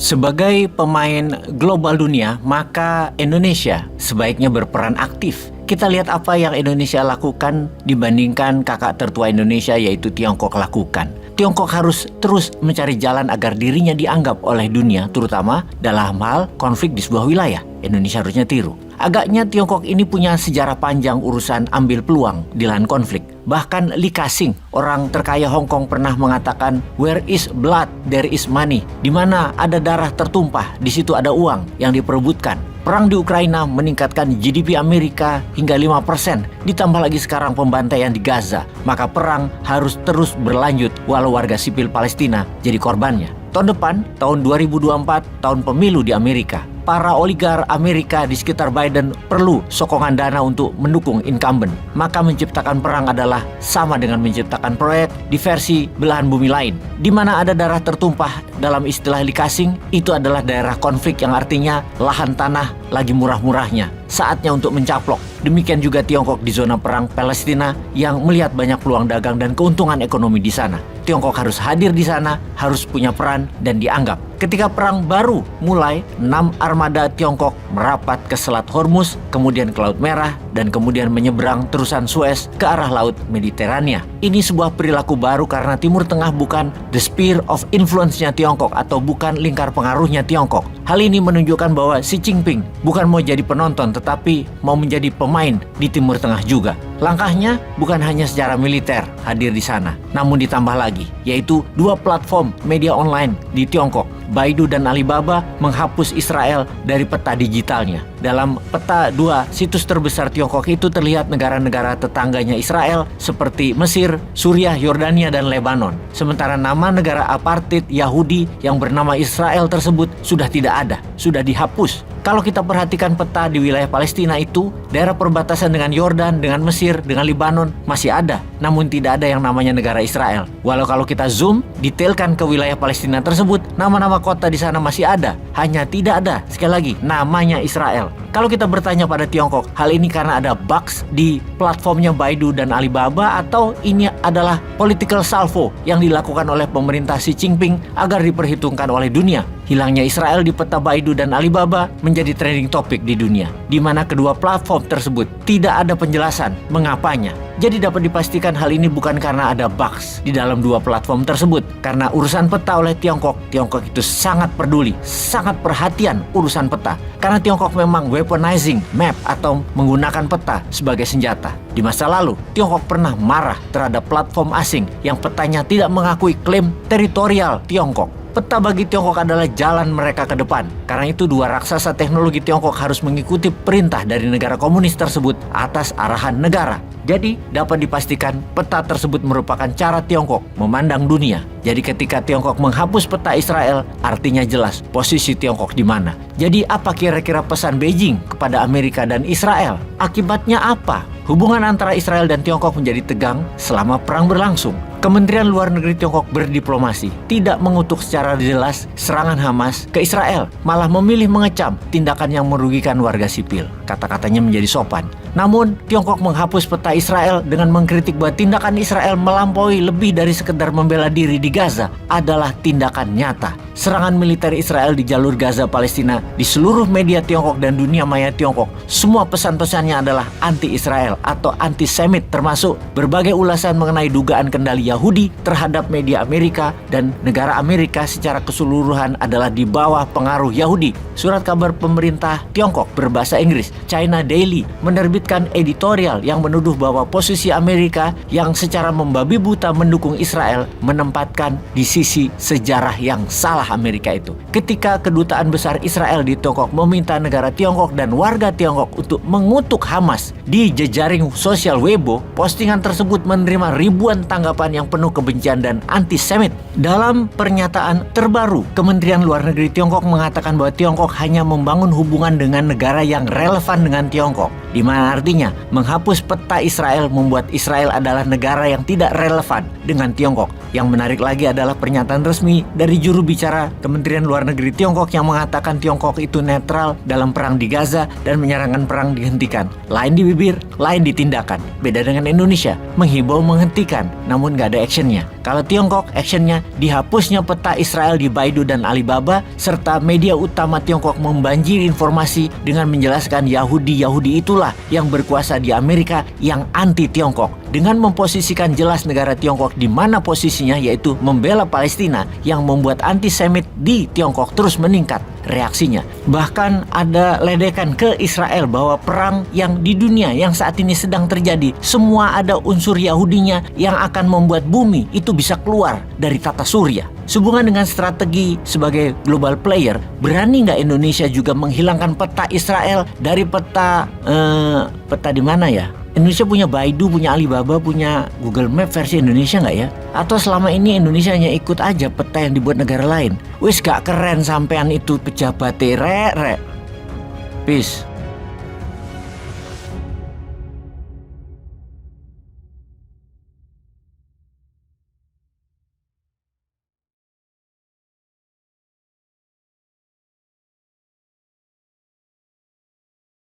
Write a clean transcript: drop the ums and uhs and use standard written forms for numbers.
Sebagai pemain global dunia, maka Indonesia sebaiknya berperan aktif. Kita lihat apa yang Indonesia lakukan dibandingkan kakak tertua Indonesia yaitu Tiongkok lakukan. Tiongkok harus terus mencari jalan agar dirinya dianggap oleh dunia, terutama dalam hal konflik di sebuah wilayah. Indonesia harusnya tiru. Agaknya Tiongkok ini punya sejarah panjang urusan ambil peluang di lahan konflik. Bahkan Li Ka-shing, orang terkaya Hong Kong, pernah mengatakan, "Where is blood, there is money." Di mana ada darah tertumpah, di situ ada uang yang diperebutkan. Perang di Ukraina meningkatkan GDP Amerika hingga 5%, ditambah lagi sekarang pembantaian di Gaza. Maka perang harus terus berlanjut walau warga sipil Palestina jadi korbannya. Tahun depan, tahun 2024, tahun pemilu di Amerika. Para oligar Amerika di sekitar Biden perlu sokongan dana untuk mendukung incumbent. Maka menciptakan perang adalah sama dengan menciptakan proyek di versi belahan bumi lain. Di mana ada darah tertumpah, dalam istilah Li Ka-shing, itu adalah daerah konflik yang artinya lahan tanah lagi murah-murahnya. Saatnya untuk mencaplok. Demikian juga Tiongkok di zona perang Palestina yang melihat banyak peluang dagang dan keuntungan ekonomi di sana. Tiongkok harus hadir di sana, harus punya peran dan dianggap. Ketika perang baru mulai, 6 armada Tiongkok merapat ke Selat Hormuz, kemudian ke Laut Merah, dan kemudian menyeberang terusan Suez ke arah Laut Mediterania. Ini sebuah perilaku baru karena Timur Tengah bukan the sphere of influence-nya Tiongkok atau bukan lingkar pengaruhnya Tiongkok. Hal ini menunjukkan bahwa Xi Jinping bukan mau jadi penonton tetapi mau menjadi pemain di Timur Tengah juga. Langkahnya bukan hanya secara militer hadir di sana, namun ditambah lagi, yaitu 2 platform media online di Tiongkok, Baidu dan Alibaba, menghapus Israel dari peta digitalnya. Dalam peta 2 situs terbesar Tiongkok itu terlihat negara-negara tetangganya Israel seperti Mesir, Suriah, Yordania, dan Lebanon. Sementara nama negara apartheid Yahudi yang bernama Israel tersebut sudah tidak ada, sudah dihapus. Kalau kita perhatikan peta di wilayah Palestina itu, daerah perbatasan dengan Yordan, dengan Mesir, dengan Lebanon masih ada, namun tidak ada yang namanya negara Israel. Walau kalau kita zoom, detailkan ke wilayah Palestina tersebut, nama-nama kota di sana masih ada, hanya tidak ada, sekali lagi, namanya Israel. Kalau kita bertanya pada Tiongkok, hal ini karena ada bugs di platformnya Baidu dan Alibaba atau ini adalah political salvo yang dilakukan oleh pemerintah Xi Jinping agar diperhitungkan oleh dunia? Hilangnya Israel di peta Baidu dan Alibaba menjadi trending topik di dunia, di mana kedua platform tersebut tidak ada penjelasan mengapanya. Jadi dapat dipastikan hal ini bukan karena ada bugs di dalam 2 platform tersebut. Karena urusan peta oleh Tiongkok itu sangat peduli, sangat perhatian urusan peta. Karena Tiongkok memang weaponizing map atau menggunakan peta sebagai senjata. Di masa lalu, Tiongkok pernah marah terhadap platform asing yang petanya tidak mengakui klaim teritorial Tiongkok. Peta bagi Tiongkok adalah jalan mereka ke depan. Karena itu 2 raksasa teknologi Tiongkok harus mengikuti perintah dari negara komunis tersebut atas arahan negara. Jadi dapat dipastikan peta tersebut merupakan cara Tiongkok memandang dunia. Jadi ketika Tiongkok menghapus peta Israel, artinya jelas posisi Tiongkok di mana. Jadi apa kira-kira pesan Beijing kepada Amerika dan Israel? Akibatnya apa? Hubungan antara Israel dan Tiongkok menjadi tegang selama perang berlangsung. Kementerian Luar Negeri Tiongkok berdiplomasi, tidak mengutuk secara jelas serangan Hamas ke Israel, malah memilih mengecam tindakan yang merugikan warga sipil. Kata-katanya menjadi sopan. Namun, Tiongkok menghapus peta Israel dengan mengkritik bahwa tindakan Israel melampaui lebih dari sekedar membela diri di Gaza adalah tindakan nyata. Serangan militer Israel di jalur Gaza Palestina di seluruh media Tiongkok dan dunia maya Tiongkok, semua pesan-pesannya adalah anti-Israel atau anti-Semit, termasuk berbagai ulasan mengenai dugaan kendali Yahudi terhadap media Amerika dan negara Amerika secara keseluruhan adalah di bawah pengaruh Yahudi. Surat kabar pemerintah Tiongkok berbahasa Inggris, China Daily, menerbitkan editorial yang menuduh bahwa posisi Amerika yang secara membabi buta mendukung Israel menempatkan di sisi sejarah yang salah Amerika itu. Ketika kedutaan besar Israel di Tiongkok meminta negara Tiongkok dan warga Tiongkok untuk mengutuk Hamas di jejaring sosial Weibo, postingan tersebut menerima ribuan tanggapan yang penuh kebencian dan antisemit. Dalam pernyataan terbaru, Kementerian Luar Negeri Tiongkok mengatakan bahwa Tiongkok hanya membangun hubungan dengan negara yang relevan dengan Tiongkok, di mana artinya menghapus peta Israel membuat Israel adalah negara yang tidak relevan dengan Tiongkok. Yang menarik lagi adalah pernyataan resmi dari juru bicara Kementerian Luar Negeri Tiongkok yang mengatakan Tiongkok itu netral dalam perang di Gaza dan menyarankan perang dihentikan. Lain di bibir, lain di tindakan. Beda dengan Indonesia, menghibau menghentikan, namun nggak ada actionnya. Kalau Tiongkok, actionnya dihapusnya peta Israel di Baidu dan Alibaba, serta media utama Tiongkok membanjiri informasi dengan menjelaskan Yahudi itulah yang berkuasa di Amerika yang anti Tiongkok. Dengan memposisikan jelas negara Tiongkok di mana posisinya, yaitu membela Palestina, yang membuat antisemit di Tiongkok terus meningkat reaksinya. Bahkan ada ledekan ke Israel bahwa perang yang di dunia yang saat ini sedang terjadi, semua ada unsur Yahudinya yang akan membuat bumi itu bisa keluar dari tata surya. Sehubungan dengan strategi sebagai global player, berani nggak Indonesia juga menghilangkan peta Israel dari peta di mana ya? Indonesia punya Baidu, punya Alibaba, punya Google Map versi Indonesia nggak ya? Atau selama ini Indonesia hanya ikut aja peta yang dibuat negara lain? Wis gak keren sampean itu pejabat rek. Peace.